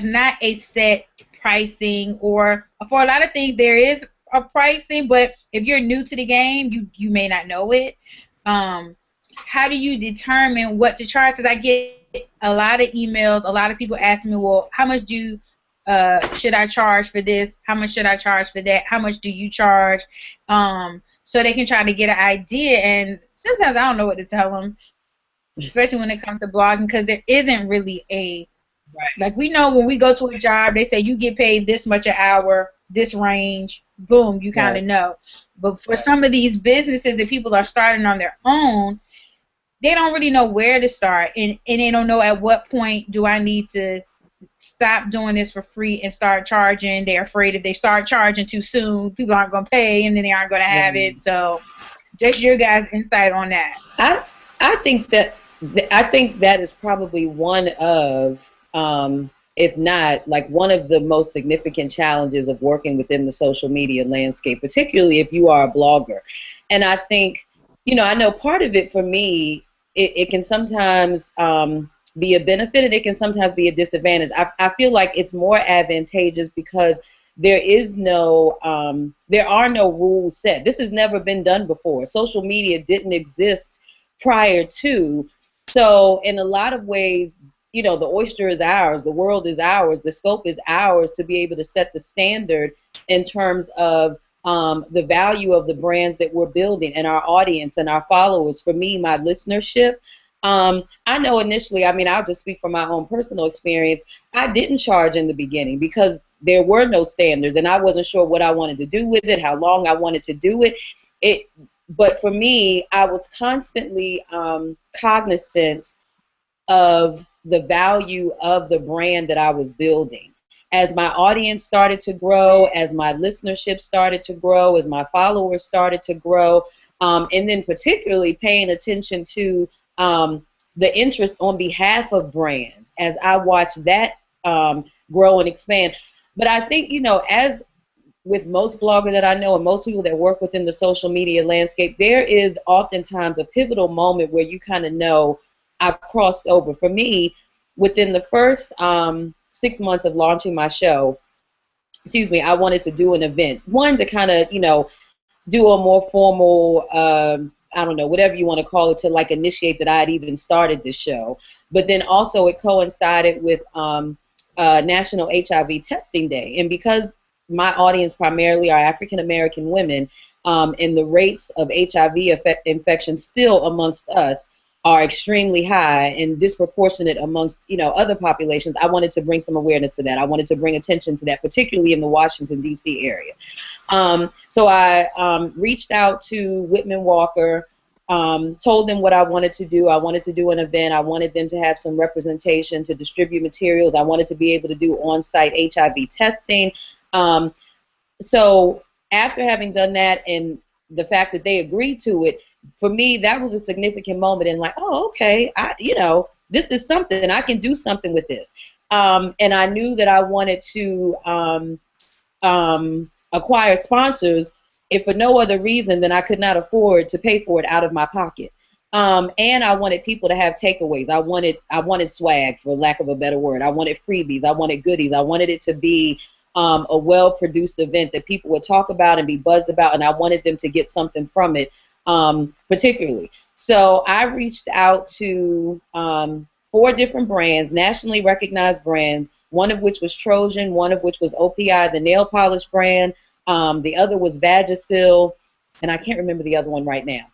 not a set pricing, or for a lot of things there is a pricing, but if you're new to the game, you may not know it. How do you determine what to charge? Because I get a lot of emails, a lot of people asking me, well, how much should I charge for this? How much should I charge for that? How much do you charge? So they can try to get an idea, and sometimes I don't know what to tell them, especially when it comes to blogging, because there isn't really like, we know when we go to a job, they say you get paid this much an hour, this range, boom, you kind of know. But for some of these businesses that people are starting on their own, they don't really know where to start, and they don't know at what point do I need to stop doing this for free and start charging. They're afraid if they start charging too soon, people aren't going to pay, and then they aren't going to have it. So just your guys' insight on that. I think that is probably one of, if not like one of the most significant challenges of working within the social media landscape, particularly if you are a blogger. And I think, I know part of it for me, it can sometimes be a benefit, and it can sometimes be a disadvantage. I feel like it's more advantageous because there are no rules set. This has never been done before. Social media didn't exist prior to. So in a lot of ways, the oyster is ours, the world is ours, the scope is ours to be able to set the standard in terms of the value of the brands that we're building and our audience and our followers. For me, my listenership, I know initially, I'll just speak from my own personal experience. I didn't charge in the beginning because there were no standards, and I wasn't sure what I wanted to do with it, how long I wanted to do it. But for me, I was constantly cognizant of the value of the brand that I was building. As my audience started to grow, as my listenership started to grow, as my followers started to grow, and then particularly paying attention to the interest on behalf of brands as I watched that grow and expand. But I think, as with most bloggers that I know and most people that work within the social media landscape, there is oftentimes a pivotal moment where you kind of know I've crossed over. For me, within the first 6 months of launching my show, I wanted to do an event. One, to kind of, do a more formal, I don't know, whatever you want to call it, to like initiate that I had even started the show. But then also it coincided with National HIV Testing Day. And because my audience primarily are African American women, and the rates of HIV infection still amongst us are extremely high and disproportionate amongst, other populations, I wanted to bring some awareness to that. I wanted to bring attention to that, particularly in the Washington, D.C. area. So I reached out to Whitman Walker, told them what I wanted to do. I wanted to do an event. I wanted them to have some representation to distribute materials. I wanted to be able to do on-site HIV testing. So after having done that and the fact that they agreed to it, for me, that was a significant moment in like, oh, okay, this is something. I can do something with this. And I knew that I wanted to acquire sponsors, if for no other reason than I could not afford to pay for it out of my pocket. And I wanted people to have takeaways. I wanted swag, for lack of a better word. I wanted freebies. I wanted goodies. I wanted it to be a well-produced event that people would talk about and be buzzed about, and I wanted them to get something from it, particularly. So I reached out to 4 different brands, nationally recognized brands, one of which was Trojan, one of which was OPI, the nail polish brand, the other was Vagisil, and I can't remember the other one right now.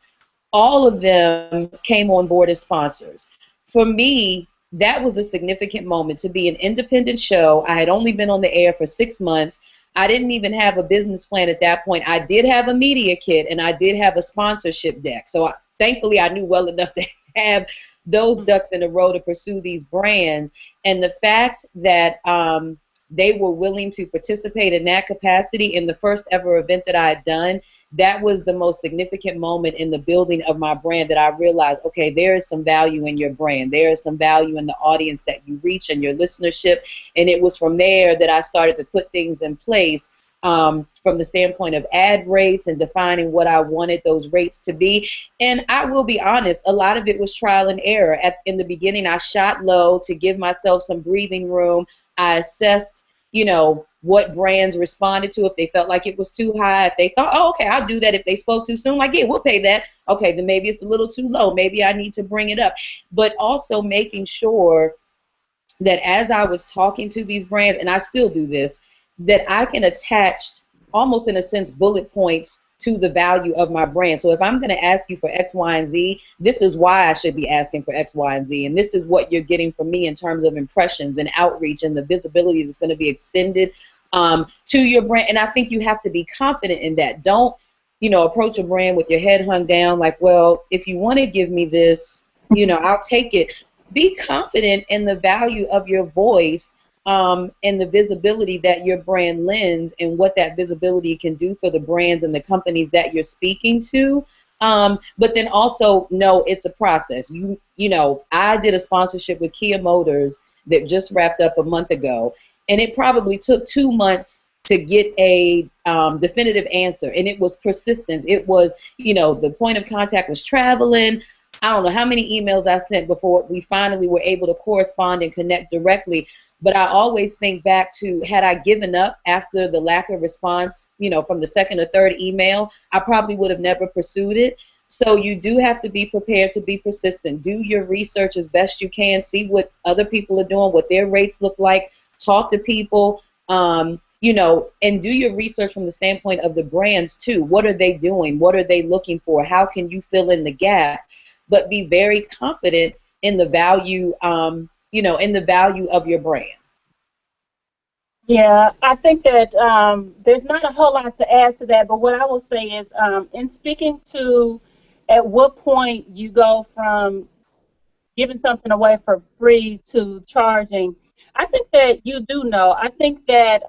All of them came on board as sponsors. For me, that was a significant moment to be an independent show. I had only been on the air for 6 months. I didn't even have a business plan at that point. I did have a media kit, and I did have a sponsorship deck. So thankfully, I knew well enough to have those ducks in a row to pursue these brands. And the fact that they were willing to participate in that capacity in the first ever event that I had done, that was the most significant moment in the building of my brand, that I realized, okay, there is some value in your brand. There is some value in the audience that you reach and your listenership. And it was from there that I started to put things in place, from the standpoint of ad rates and defining what I wanted those rates to be. And I will be honest, a lot of it was trial and error. In the beginning, I shot low to give myself some breathing room. I assessed, what brands responded to, if they felt like it was too high, if they thought, oh, okay, I'll do that. If they spoke too soon, like, yeah, we'll pay that. Okay, then maybe it's a little too low. Maybe I need to bring it up. But also making sure that as I was talking to these brands, and I still do this, that I can attach, almost in a sense, bullet points to the value of my brand. So if I'm going to ask you for X, Y, and Z, this is why I should be asking for X, Y, and Z. And this is what you're getting from me in terms of impressions and outreach and the visibility that's going to be extended to your brand. And I think you have to be confident in that. Don't, approach a brand with your head hung down like, well, if you want to give me this, I'll take it. Be confident in the value of your voice, and the visibility that your brand lends, and what that visibility can do for the brands and the companies that you're speaking to. But then also know it's a process. I did a sponsorship with Kia Motors that just wrapped up a month ago, and it probably took 2 months to get a definitive answer, and it was persistence. It was, the point of contact was traveling. I don't know how many emails I sent before we finally were able to correspond and connect directly. But I always think back to, had I given up after the lack of response, from the second or third email, I probably would have never pursued it. So you do have to be prepared to be persistent. Do your research as best you can. See what other people are doing, what their rates look like. Talk to people, and do your research from the standpoint of the brands too. What are they doing? What are they looking for? How can you fill in the gap? But be very confident in the value, in the value of your brand. Yeah, I think that there's not a whole lot to add to that, but what I will say is, in speaking to at what point you go from giving something away for free to charging, I think that you do know. I think that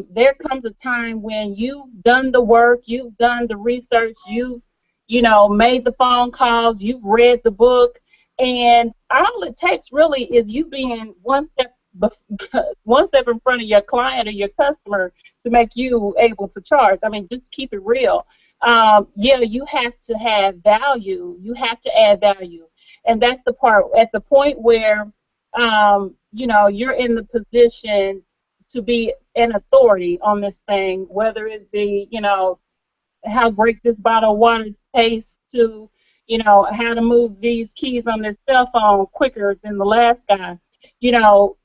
there comes a time when you've done the work, you've done the research, you've, made the phone calls, you've read the book, and all it takes really is you being one step in front of your client or your customer to make you able to charge. I mean, just keep it real. Yeah, you have to have value. You have to add value. And that's the part, at the point where, you're in the position to be an authority on this thing, whether it be, how great this bottle of water tastes to, how to move these keys on this cell phone quicker than the last guy. You know,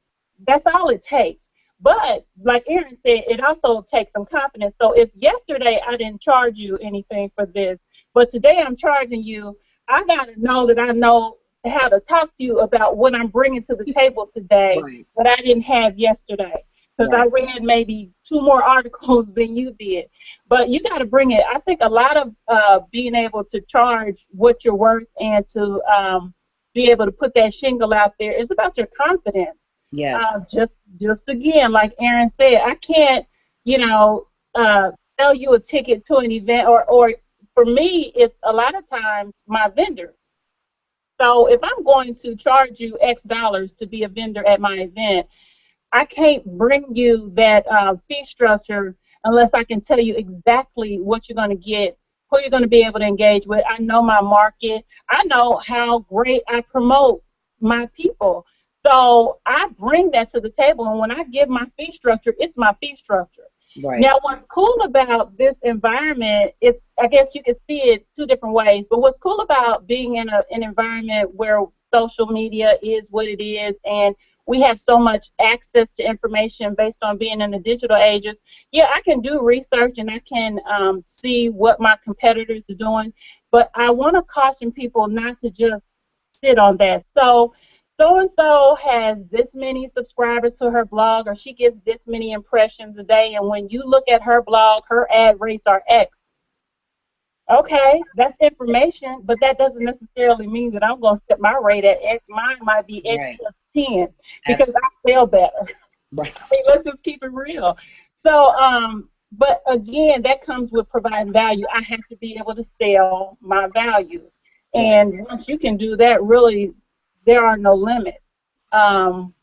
that's all it takes. But like Erin said, it also takes some confidence. So if yesterday I didn't charge you anything for this, but today I'm charging you, I got to know that I know how to talk to you about what I'm bringing to the table today Right. that I didn't have yesterday. Because I Right. read maybe 2 more articles than you did. But you got to bring it. I think a lot of being able to charge what you're worth and to be able to put that shingle out there is about your confidence. Yes. Just again, like Erin said, I can't, you know, sell you a ticket to an event, or for me, it's a lot of times my vendors. So if I'm going to charge you X dollars to be a vendor at my event, I can't bring you that fee structure unless I can tell you exactly what you're going to get, who you're going to be able to engage with. I know my market. I know how great I promote my people. So I bring that to the table, and when I give my fee structure, it's my fee structure. Right. Now, what's cool about this environment, it's, I guess you can see it 2 different ways, but what's cool about being in an environment where social media is what it is, and we have so much access to information based on being in the digital ages. Yeah, I can do research and I can see what my competitors are doing, but I want to caution people not to just sit on that. So and so has this many subscribers to her blog, or she gets this many impressions a day, and when you look at her blog, her ad rates are X. Okay, that's information, but that doesn't necessarily mean that I'm going to set my rate at X. Mine might be X Right. plus 10 because Absolutely. I sell better. Right. I mean, let's just keep it real. So, but again, that comes with providing value. I have to be able to sell my value. Right. And once you can do that, really, there are no limits. Um,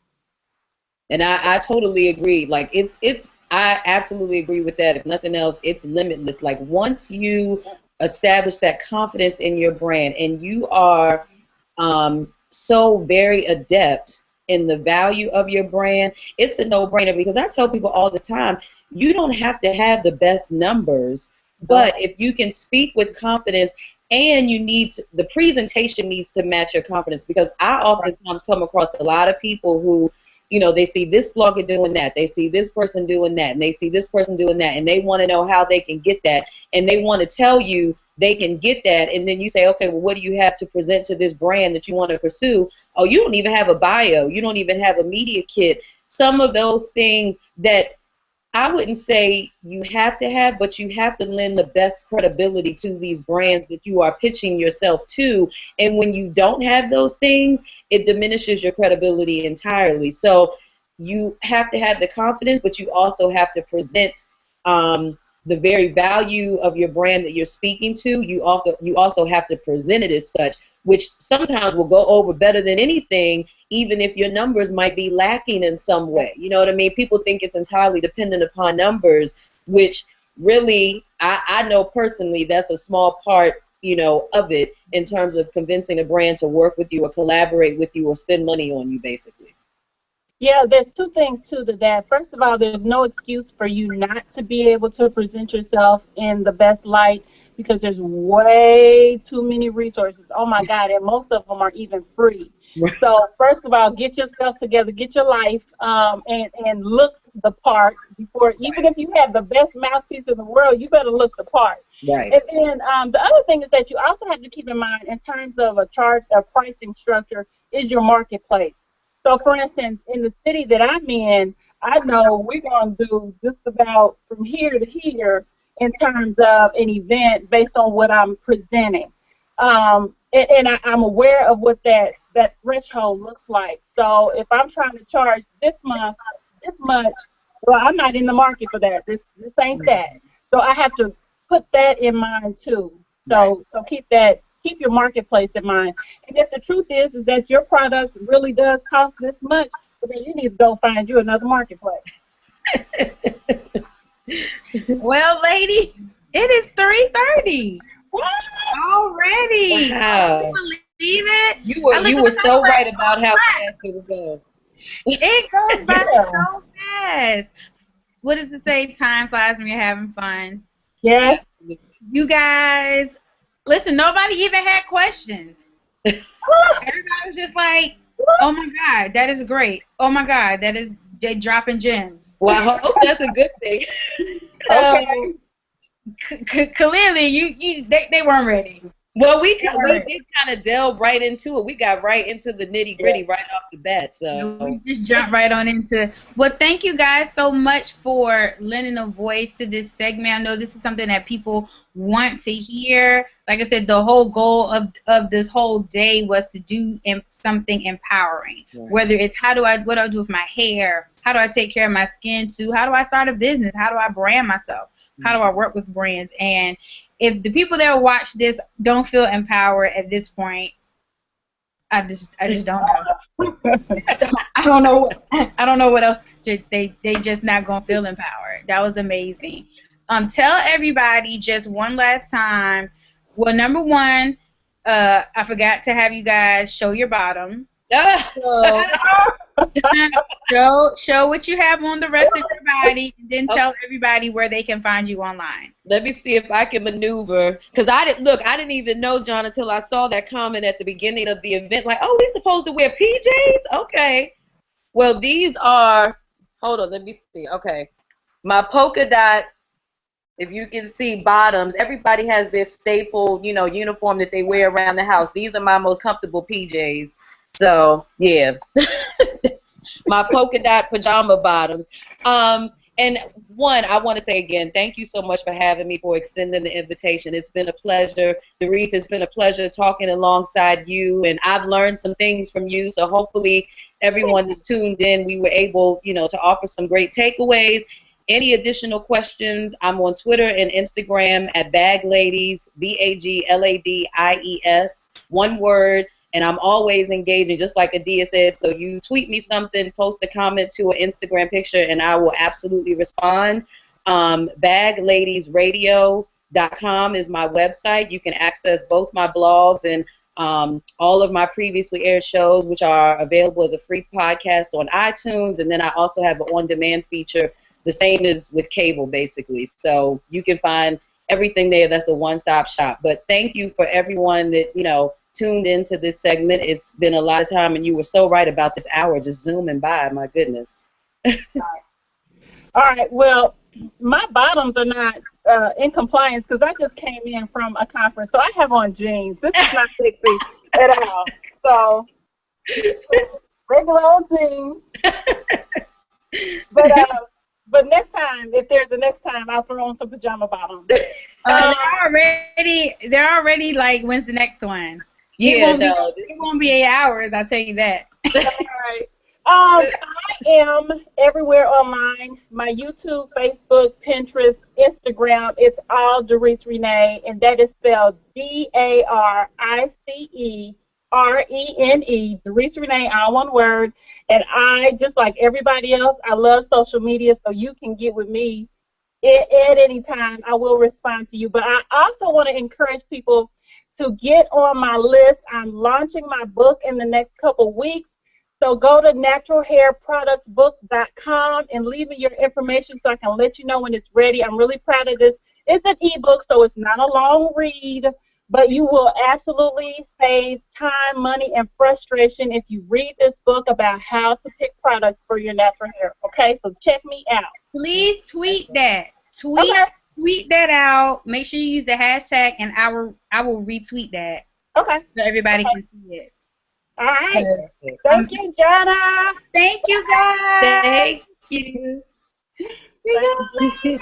And I totally agree. Like it's I absolutely agree with that. If nothing else, it's limitless. Like once you establish that confidence in your brand and you are so very adept in the value of your brand, it's a no-brainer because I tell people all the time, you don't have to have the best numbers, but if you can speak with confidence and the presentation needs to match your confidence because I oftentimes come across a lot of people who they see this blogger doing that, they see this person doing that, and they see this person doing that, and they want to know how they can get that, and they want to tell you they can get that, and then you say, okay, well, what do you have to present to this brand that you want to pursue? Oh, you don't even have a bio. You don't even have a media kit. Some of those things that I wouldn't say you have to have, but you have to lend the best credibility to these brands that you are pitching yourself to. And when you don't have those things, it diminishes your credibility entirely. So you have to have the confidence, but you also have to present the very value of your brand that you're speaking to. You also have to present it as such, which sometimes will go over better than anything, even if your numbers might be lacking in some way. You know what I mean? People think it's entirely dependent upon numbers, which really, I know personally that's a small part, of it in terms of convincing a brand to work with you or collaborate with you or spend money on you, basically. Yeah, there's 2 things to that. First of all, there's no excuse for you not to be able to present yourself in the best light because there's way too many resources. Oh my God, and most of them are even free. Right. So first of all, get yourself together, get your life, and look the part before. Even if you have the best mouthpiece in the world, you better look the part. Right. And then the other thing is that you also have to keep in mind in terms of a pricing structure is your marketplace. So, for instance, in the city that I'm in, I know we're going to do just about from here to here in terms of an event based on what I'm presenting. I'm aware of what that threshold looks like. So if I'm trying to charge this month this much, well, I'm not in the market for that. This ain't that. So I have to put that in mind too. Right. So keep your marketplace in mind. And if the truth is that your product really does cost this much, well, then you need to go find you another marketplace. Well, lady, it is 3:30 What? already. Wow. Can you believe it? You were so right about how fast it was going. It goes by Yeah. so fast. What does it say? Time flies when you're having fun. Yes. You guys, listen, nobody even had questions. Everybody was just like, oh my God, that is great. Oh my God, they dropping gems. Well, I hope that's a good thing. So clearly, they weren't ready. Well, we did kind of delve right into it. We got right into the nitty gritty right off the bat. So we just jumped right on into. Well, thank you guys so much for lending a voice to this segment. I know this is something that people want to hear. Like I said, the whole goal of this whole day was to do something empowering. Right. Whether it's what do I do with my hair? How do I take care of my skin? To how do I start a business? How do I brand myself? How do I work with brands? And if the people that watch this don't feel empowered at this point, I just don't know. I don't know what else they just not gonna feel empowered. That was amazing. Tell everybody just one last time. Well, number one, I forgot to have you guys show your bottom. So show what you have on the rest of your body, and then tell everybody where they can find you online. Let me see if I can maneuver, because I didn't even know, John, until I saw that comment at the beginning of the event, like, oh, we supposed to wear PJs? Okay. Well, these are, hold on, let me see. Okay. My polka dot, if you can see, bottoms. Everybody has their staple, uniform that they wear around the house. These are my most comfortable PJs. So, yeah. My polka dot pajama bottoms. And one, I want to say again, thank you so much for having me, for extending the invitation. It's been a pleasure. Darice, it's been a pleasure talking alongside you, and I've learned some things from you, so hopefully everyone that's tuned in, we were able, to offer some great takeaways. Any additional questions, I'm on Twitter and Instagram at Bagladies, BAGLADIES, one word. And I'm always engaging, just like Adia said. So you tweet me something, post a comment to an Instagram picture, and I will absolutely respond. Bagladiesradio.com is my website. You can access both my blogs and all of my previously aired shows, which are available as a free podcast on iTunes. And then I also have an on-demand feature, the same as with cable, basically. So you can find everything there. That's the one-stop shop. But thank you for everyone that, tuned into this segment. It's been a lot of time, and you were so right about this hour just zooming by. My goodness. All right. Well, my bottoms are not in compliance because I just came in from a conference, so I have on jeans. This is not sexy at all. So regular old jeans. But next time, if there's a next time, I'll throw on some pajama bottoms. They're already like, when's the next one? Yeah, it won't be 8 hours, I'll tell you that. All right. I am everywhere online. My YouTube, Facebook, Pinterest, Instagram, it's all Darice Rene, and that is spelled DARICERENE, Darice Rene, all one word. And I, just like everybody else, I love social media, so you can get with me at any time. I will respond to you. But I also want to encourage people to get on my list. I'm launching my book in the next couple weeks. So go to naturalhairproductsbook.com and leave me your information so I can let you know when it's ready. I'm really proud of this. It's an ebook, so it's not a long read, but you will absolutely save time, money, and frustration if you read this book about how to pick products for your natural hair. Okay, so check me out. Please tweet that. Tweet that out. Make sure you use the hashtag, and I will retweet that. Okay. So everybody can see it. All right. Thank you, Jana. Thank you, guys. Thank you. See you later.